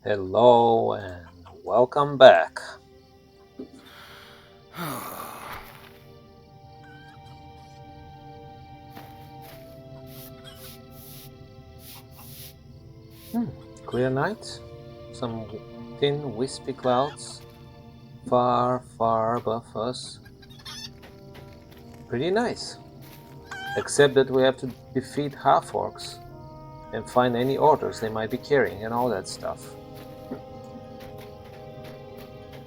Hello and welcome back. Clear night, some thin wispy clouds far, far above us. Pretty nice. Except that we have to defeat half-orcs and find any orders they might be carrying and all that stuff.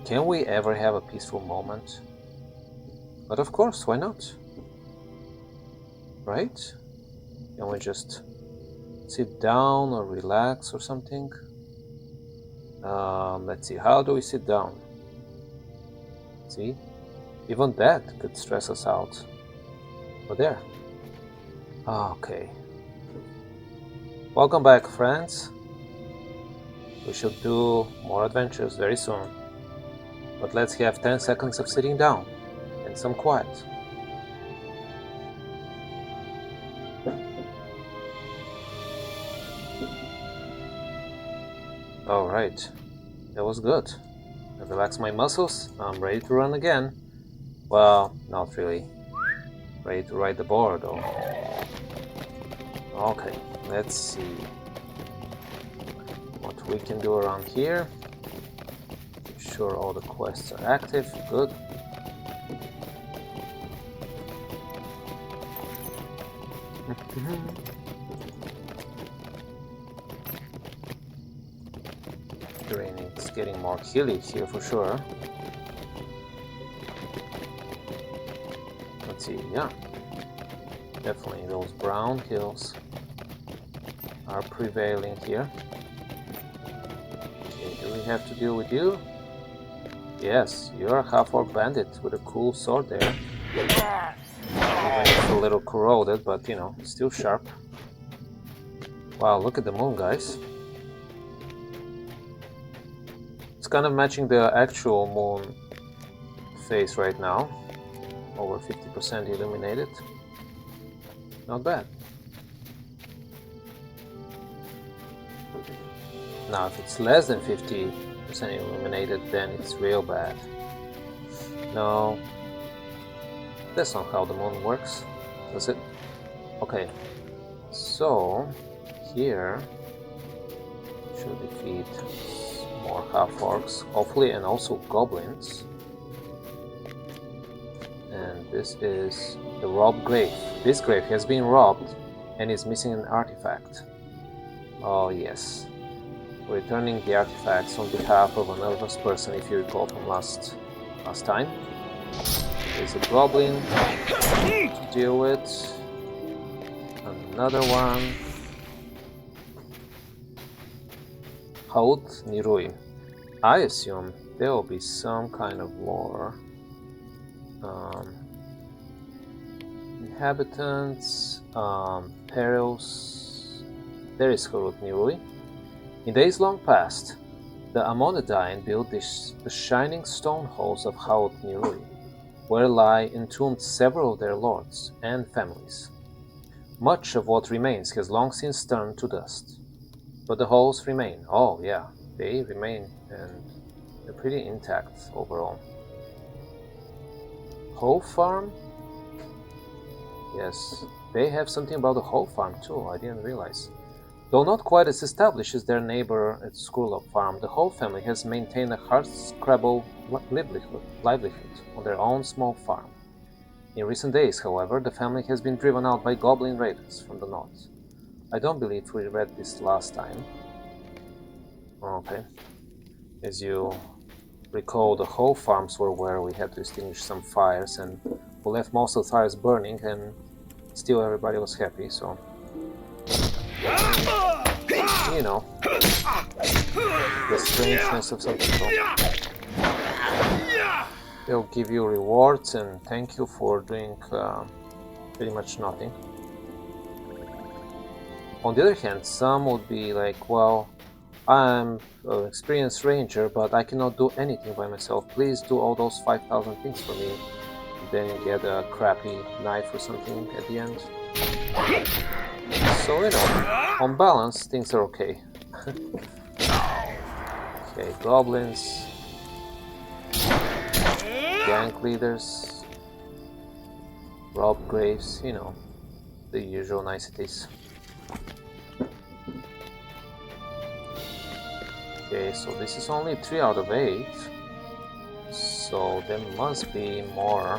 Can we ever have a peaceful moment? But of course, why not? Right? Can we just sit down or relax or something? Let's see, how do we sit down? See? Even that could stress us out. But there. Okay. Welcome back, friends. We should do more adventures very soon. But let's have 10 seconds of sitting down and some quiet. Alright, that was good. I relaxed my muscles, I'm ready to run again. Well, not really. Ready to ride the board though. Okay, let's see what we can do around here. Sure, all the quests are active, good. It's getting more hilly here for sure. Let's see, yeah. Definitely those brown hills are prevailing here. Okay, do we have to deal with you? Yes, you're a half-orc bandit with a cool sword there. Even if a little corroded, but you know, still sharp. Wow, look at the moon, guys. It's kind of matching the actual moon phase right now. Over 50% illuminated. Not bad. Now, if it's less than 50% illuminated, then it's real bad. No, that's not how the moon works, does it? Okay, so here should defeat more half-orcs, hopefully, and also goblins. And this is the robbed grave. This grave has been robbed and is missing an artifact. Oh yes. Returning the artifacts on behalf of an nervous person, if you recall from last time. There's a goblin to deal with. Another one. Haut Nirui. I assume there will be some kind of lore. Inhabitants, perils. There is Haut Nirui. In days long past, the Amonadine built the shining stone halls of Haut Nirui, where lie entombed several of their lords and families. Much of what remains has long since turned to dust, but the halls remain. Oh yeah, they remain, and they're pretty intact overall. Hoe farm? Yes, they have something about the hoe farm too, I didn't realize. Though not quite as established as their neighbor at School of Farm, the whole family has maintained a hard-scrabble livelihood on their own small farm. In recent days, however, the family has been driven out by goblin raiders from the north. I don't believe we read this last time. Okay. As you recall, the whole farms were where we had to extinguish some fires, and we left most of the fires burning, and still everybody was happy, so... You know, the strangeness of some people. They'll give you rewards and thank you for doing pretty much nothing. On the other hand, some would be like, well, I'm an experienced ranger, but I cannot do anything by myself. Please do all those 5,000 things for me. And then you get a crappy knife or something at the end. So, you know, on balance, things are okay. Okay, goblins, gang leaders, rob graves, you know, the usual niceties. Okay, so this is only 3 out of 8, so there must be more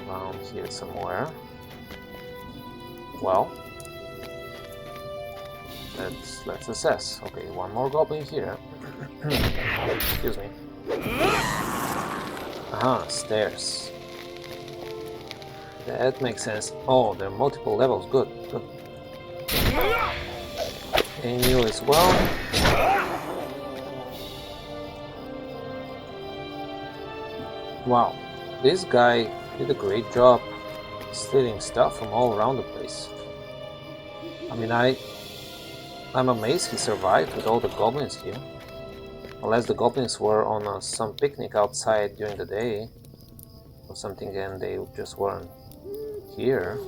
around here somewhere. Well, let's assess. Okay, one more goblin here. Excuse me. Aha, stairs. That makes sense. Oh, there are multiple levels. Good, good. And you as well. Wow, this guy did a great job stealing stuff from all around the place. I mean, I'm amazed he survived with all the goblins here. Unless the goblins were on some picnic outside during the day or something and they just weren't here.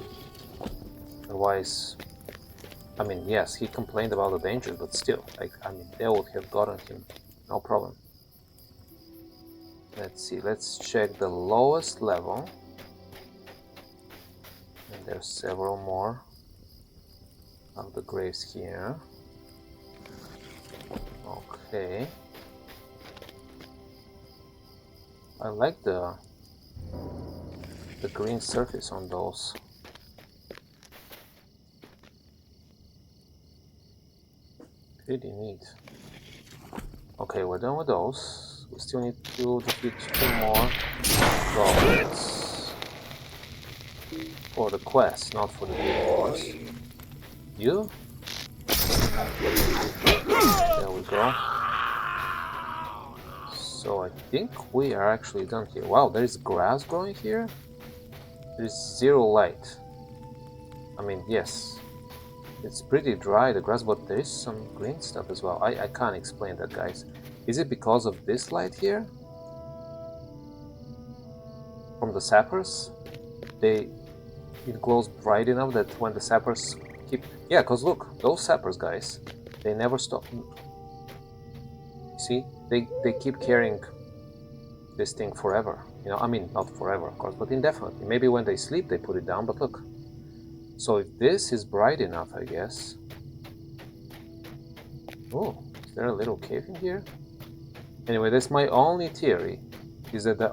Otherwise, I mean, yes, he complained about the danger, but still, like, I mean, they would have gotten him, no problem. Let's see, let's check the lowest level. And there's several more of the graves here. Okay. I like the green surface on those. Pretty neat. Okay, we're done with those. We still need to defeat 2 more goblins. For the quest, not for the game, of course. You? There we go. So I think we are actually done here. Wow, there is grass growing here? There is 0 light. I mean, yes, it's pretty dry, the grass, but there is some green stuff as well. I can't explain that, guys. Is it because of this light here? From the sappers? It glows bright enough that when the sappers keep... Yeah, because look, those sappers, guys, they never stop. See? They keep carrying this thing forever. You know, I mean, not forever, of course, but indefinitely. Maybe when they sleep, they put it down, but look. So if this is bright enough, I guess... Oh, is there a little cave in here? Anyway, that's my only theory, is that the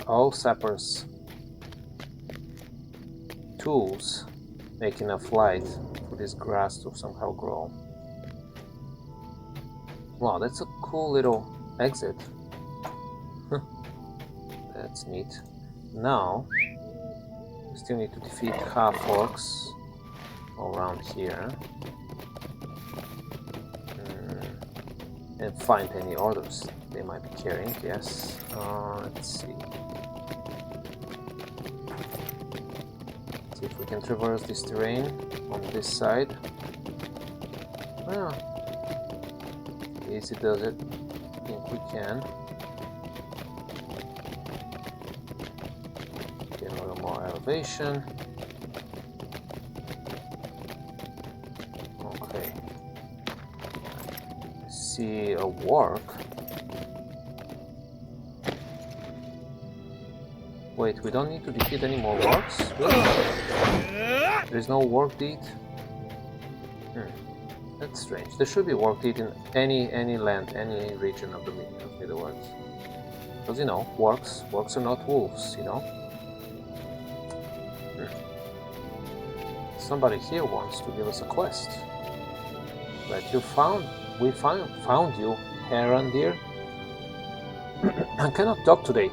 all sappers tools make enough light for this grass to somehow grow. Wow, that's a cool little exit. That's neat. Now, we still need to defeat half-orcs around here. And find any orders they might be carrying, yes. Let's see. See if we can traverse this terrain on this side. Well, easy does it. I think we can. Get a little more elevation. Okay. See a work. Wait, we don't need to defeat any more works? Really? There's no work deed? That's strange. There should be work deed in any land, any region of the Middle-earth. Because, you know, works are not wolves, you know? Somebody here wants to give us a quest. But we found you, Heron dear. I cannot talk today.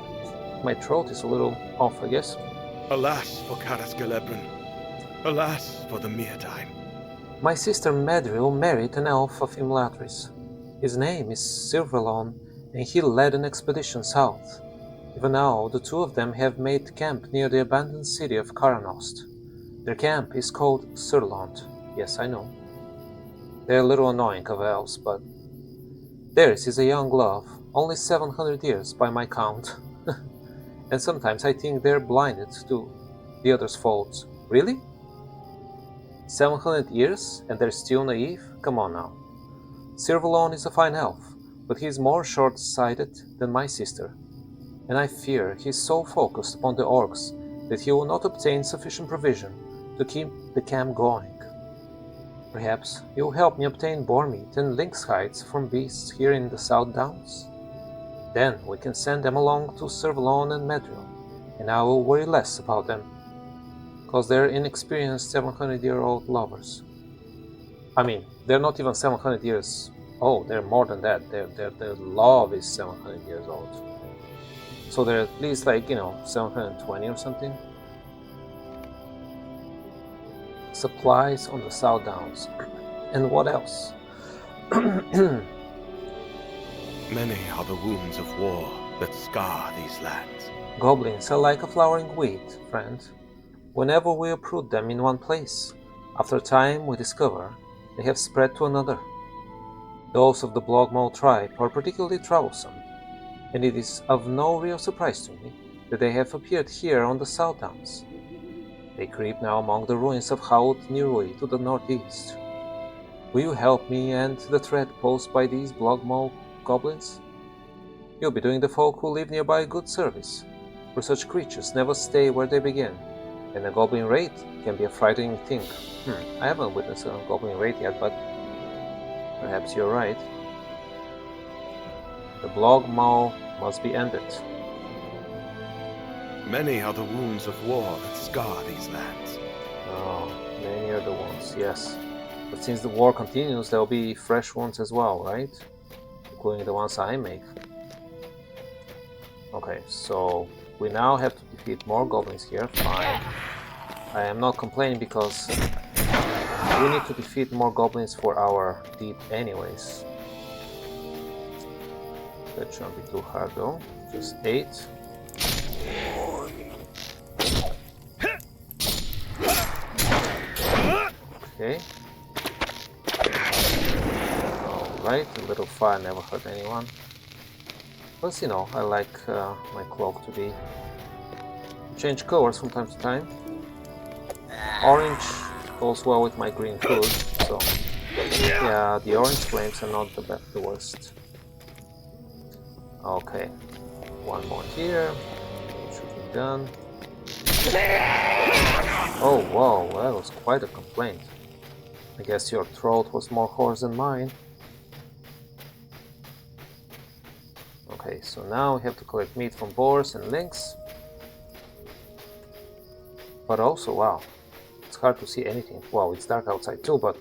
My throat is a little off, I guess. Alas for Carasgalebrin. Alas for the Meadine. My sister Medril married an elf of Imlatris. His name is Silverlawn, and he led an expedition south. Even now, the 2 of them have made camp near the abandoned city of Karanost. Their camp is called Surlond. Yes, I know. They're a little annoying of elves, but theirs is a young love, only 700 years by my count. And sometimes I think they're blinded to the other's faults. Really? 700 years and they're still naive? Come on now. Sirvalon is a fine elf, but he's more short-sighted than my sister, and I fear he's so focused upon the orcs that he will not obtain sufficient provision to keep the camp going. Perhaps you'll help me obtain boar meat and lynx hides from beasts here in the South Downs? Then we can send them along to Sirvalon and Medriel, and I will worry less about them, because they're inexperienced 700-year-old lovers. I mean, they're not even 700 years old, they're more than that. Their love is 700 years old. So they're at least 720 or something. Supplies on the South Downs. And what else? Many are the wounds of war that scar these lands. Goblins are like a flowering weed, friend. Whenever we uproot them in one place, after a time we discover they have spread to another. Those of the Blogmole tribe are particularly troublesome, and it is of no real surprise to me that they have appeared here on the South Downs. They creep now among the ruins of Haut Nirui to the northeast. Will you help me end the threat posed by these Blogmole goblins? You'll be doing the folk who live nearby good service, for such creatures never stay where they begin, and a goblin raid can be a frightening thing. I haven't witnessed a goblin raid yet, but perhaps you're right. The Blogmole must be ended. Many are the wounds of war that scar these lands. Oh, many are the wounds, yes. But since the war continues, there will be fresh wounds as well, right? Including the ones I make. Okay, so we now have to defeat more goblins here. Fine. I am not complaining because we need to defeat more goblins for our deed anyways. That shouldn't be too hard though. Just 8. Okay. Alright, a little fire never hurt anyone. Plus, I like my cloak to be change colors from time to time. Orange goes well with my green hood, so yeah, the orange flames are not the worst. Okay, one more here. Should be done. Oh wow, that was quite a complaint. I guess your throat was more hoarse than mine. Okay, so now we have to collect meat from boars and lynx. But also, wow, it's hard to see anything. Wow, it's dark outside too, but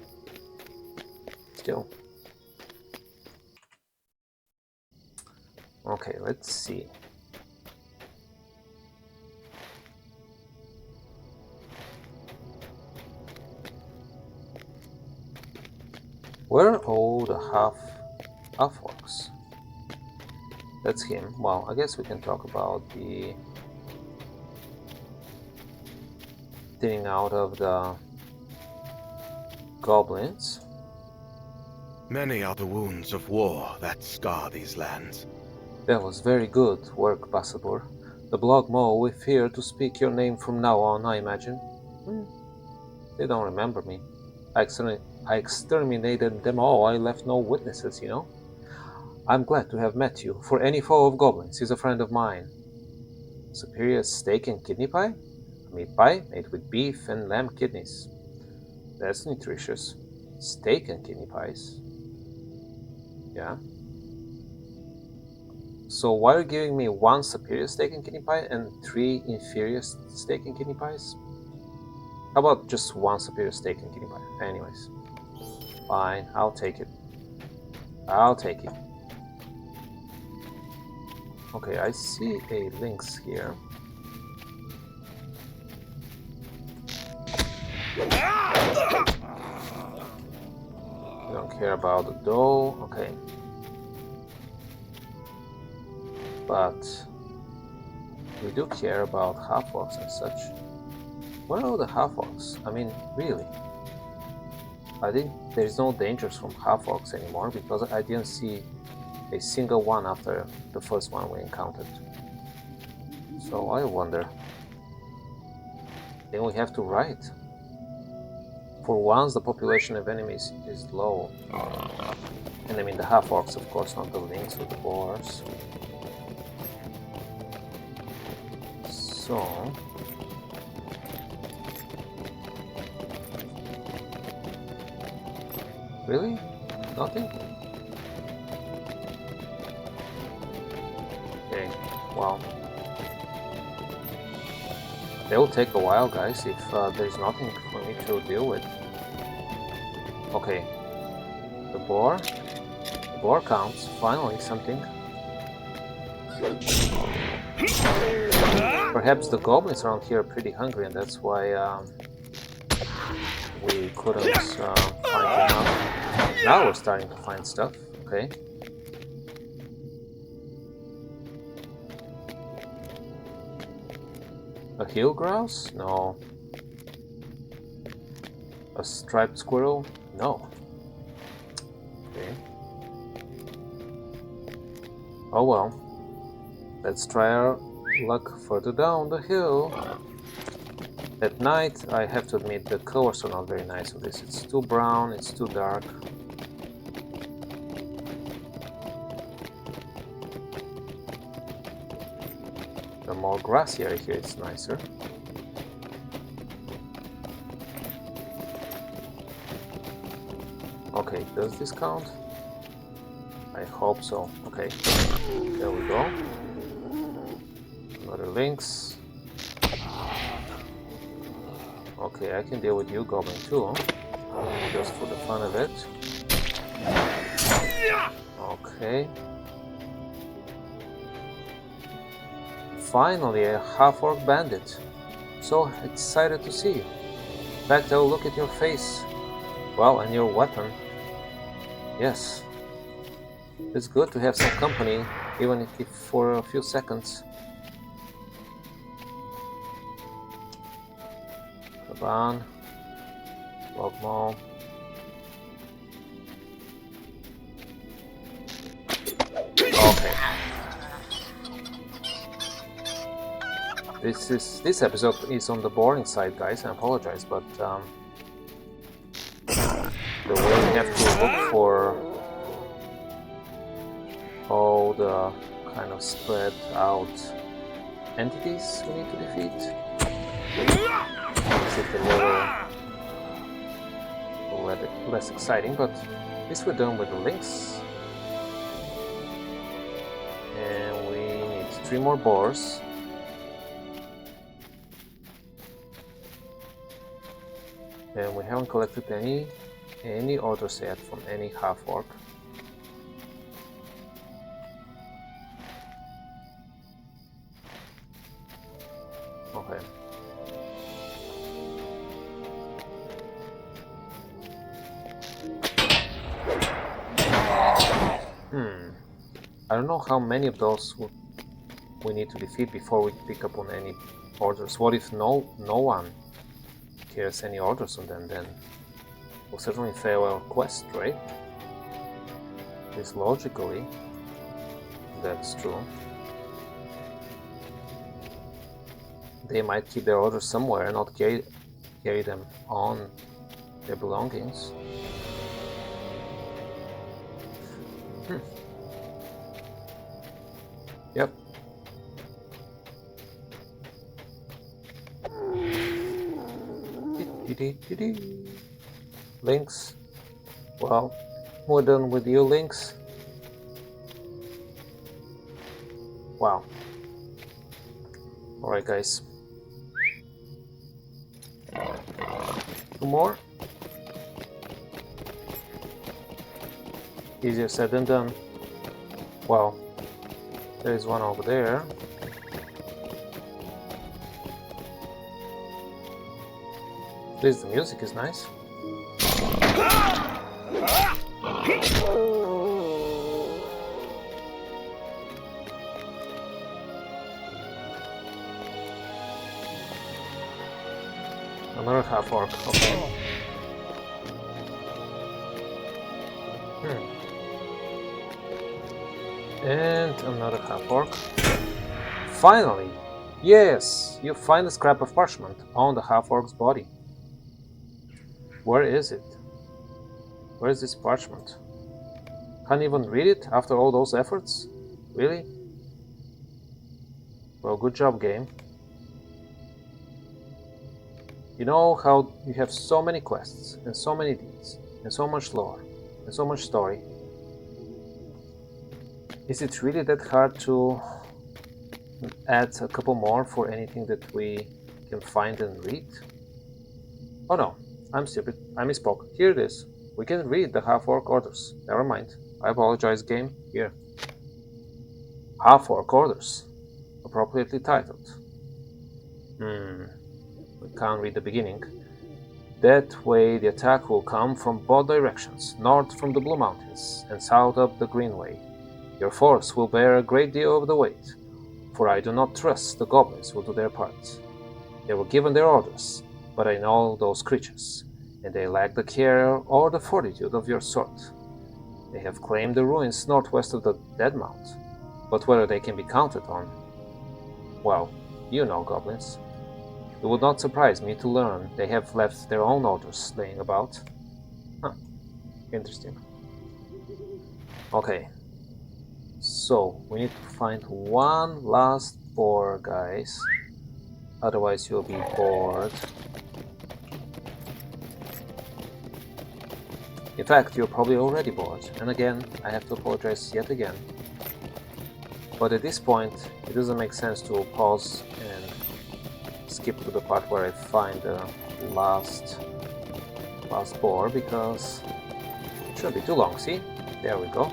still. Okay, let's see. Where are all the half-orcs? That's him. Well, I guess we can talk about the thinning out of the goblins. Many are the wounds of war that scar these lands. That was very good work, Basabur. The Blogmole will fear to speak your name from now on, I imagine. They don't remember me. I exterminated them all. I left no witnesses, I'm glad to have met you, for any foe of goblins is a friend of mine. Superior steak and kidney pie? A meat pie made with beef and lamb kidneys. That's nutritious. Steak and kidney pies. Yeah. So why are you giving me 1 superior steak and kidney pie and 3 inferior steak and kidney pies? How about just 1 superior steak and kidney pie? Anyways. Fine, I'll take it. I'll take it. Okay, I see a lynx here. I don't care about the doe. Okay. But we do care about half-orcs and such. Where are all the half-orcs? I mean, really? I think there's no dangers from half-orcs anymore because I didn't see a single one after the first one we encountered. So I wonder. Then we have to write For once, the population of enemies is low. And I mean the half-orcs, of course, not the lynx or the boars. So... Really? Nothing? Okay, well... They will take a while, guys, if there's nothing for me to deal with. Okay. The boar. The boar counts. Finally, something. Perhaps the goblins around here are pretty hungry, and that's why we couldn't find enough. Now we're starting to find stuff. Okay. A hill grouse? No. A striped squirrel? No. Okay. Oh well. Let's try our luck further down the hill. At night, I have to admit, the colors are not very nice on this. It's too brown, it's too dark. The more grassy area here, it's nicer. Okay, does this count? I hope so. Okay, there we go. Another lynx. Okay, I can deal with you, goblin, too. Just for the fun of it. Okay. Finally, a half-orc bandit. So excited to see you. In fact, I'll look at your face. Well, and your weapon. Yes. It's good to have some company, even if for a few seconds. Come on. Logmo. Okay. This episode is on the boring side, guys. I apologize, but the way we have to look for all the kind of spread out entities we need to defeat makes it a little less exciting, but at least we're done with the links. And we need 3 more boars. And we haven't collected any orders yet from any half-orc. Okay. I don't know how many of those we need to defeat before we pick up on any orders. What if no one cares any orders on them? Then we'll certainly fail our quest, right? At least logically, that's true. They might keep their orders somewhere and not carry them on their belongings. Yep. Lynx. Well, we're done with you, Lynx. Wow. Alright, guys. 2 more. Easier said than done. Well, there is one over there. At least the music is nice. Another half-orc, okay. And another half-orc. Finally! Yes! You find a scrap of parchment on the half-orc's body. Where is it? Where is this parchment? Can't even read it after all those efforts? Really? Well, good job, game. You know how you have so many quests, and so many deeds, and so much lore, and so much story. Is it really that hard to add a couple more for anything that we can find and read? Oh no, I'm stupid. I misspoke. Here it is. We can read the half-orc orders. Never mind. I apologize, game. Here. Half-orc orders. Appropriately titled. We can't read the beginning. That way the attack will come from both directions, north from the Blue Mountains and south up the Greenway. Your force will bear a great deal of the weight, for I do not trust the goblins will do their part. They were given their orders, but I know those creatures, and they lack the care or the fortitude of your sort. They have claimed the ruins northwest of the Dead Mount, but whether they can be counted on, well, you know goblins. It would not surprise me to learn they have left their own orders laying about. Huh, interesting. Okay, so we need to find one last boar, guys. Otherwise you'll be bored. In fact, you're probably already bored, and again, I have to apologize yet again. But at this point, it doesn't make sense to pause and skip to the part where I find the last boar, because it shouldn't be too long. See? There we go.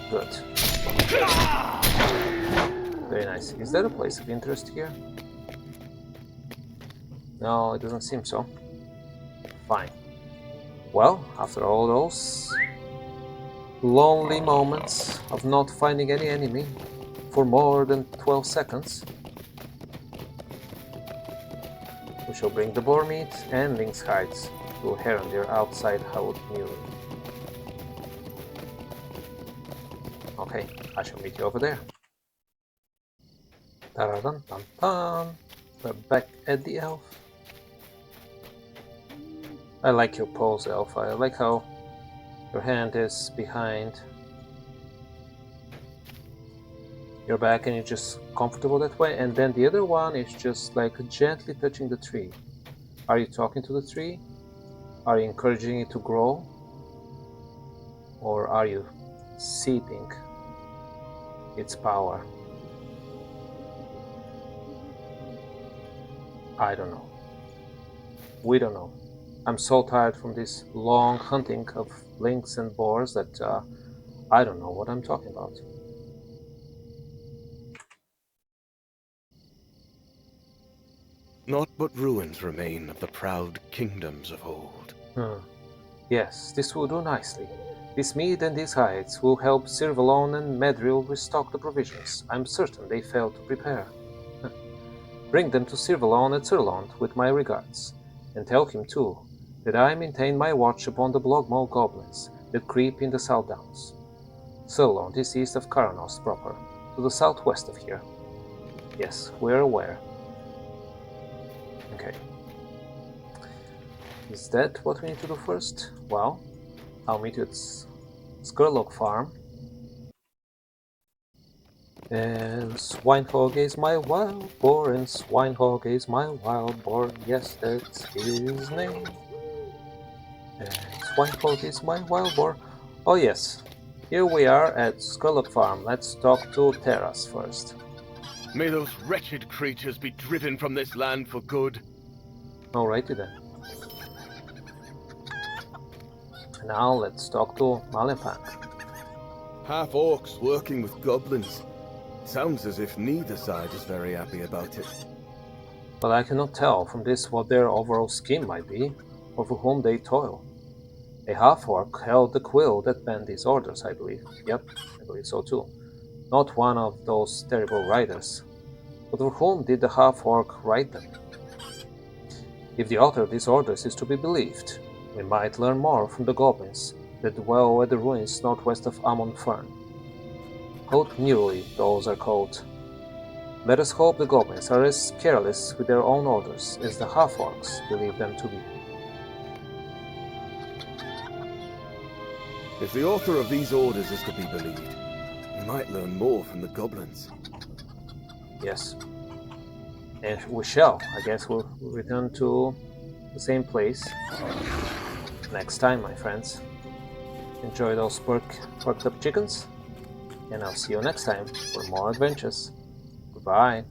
Good. Very nice. Is there a place of interest here? No, it doesn't seem so. Fine. Well, after all those lonely moments of not finding any enemy for more than 12 seconds, we shall bring the boar meat and lynx hides to Herondir outside Howard Muir. Okay, I shall meet you over there. Ta-da-dun-dun-dun. We're back at the elf. I like your pose, elf. I like how your hand is behind your back and you're just comfortable that way, and then the other one is just like gently touching the tree. Are you talking to the tree? Are you encouraging it to grow? Or are you seeping its power? I don't know. We don't know. I'm so tired from this long hunting of lynx and boars that I don't know what I'm talking about. Naught but ruins remain of the proud kingdoms of old. Yes, this will do nicely. This meat and these hides will help Sirvalone and Medril restock the provisions I'm certain they failed to prepare. Bring them to Sirvalone at Sirlond with my regards, and tell him too that I maintain my watch upon the Blogmole goblins that creep in the South Downs. Sirlond is east of Karanos proper, to the southwest of here. Yes, we're aware. Okay. Is that what we need to do first? Well, I'll meet you at Skurlock Farm. And Swinehog is my wild boar, and Swinehog is my wild boar. Yes, that's his name. And Swinehog is my wild boar. Oh yes, here we are at Skurlock Farm. Let's talk to Terras first. May those wretched creatures be driven from this land for good. Alrighty then. Now let's talk to Malenpank. Half-orcs working with goblins. Sounds as if neither side is very happy about it. But I cannot tell from this what their overall scheme might be, or for whom they toil. A half-orc held the quill that penned these orders, I believe. Yep, I believe so too. Not one of those terrible writers. But for whom did the half-orc write them? If the author of these orders is to be believed, we might learn more from the goblins that dwell at the ruins northwest of Amon Fern. Haut Newry, those are called. Let us hope the goblins are as careless with their own orders as the half-orcs believe them to be. If the author of these orders is to be believed, we might learn more from the goblins. Yes. And we shall. I guess we'll return to the same place next time, my friends. Enjoy those perked up chickens, and I'll see you next time for more adventures. Goodbye.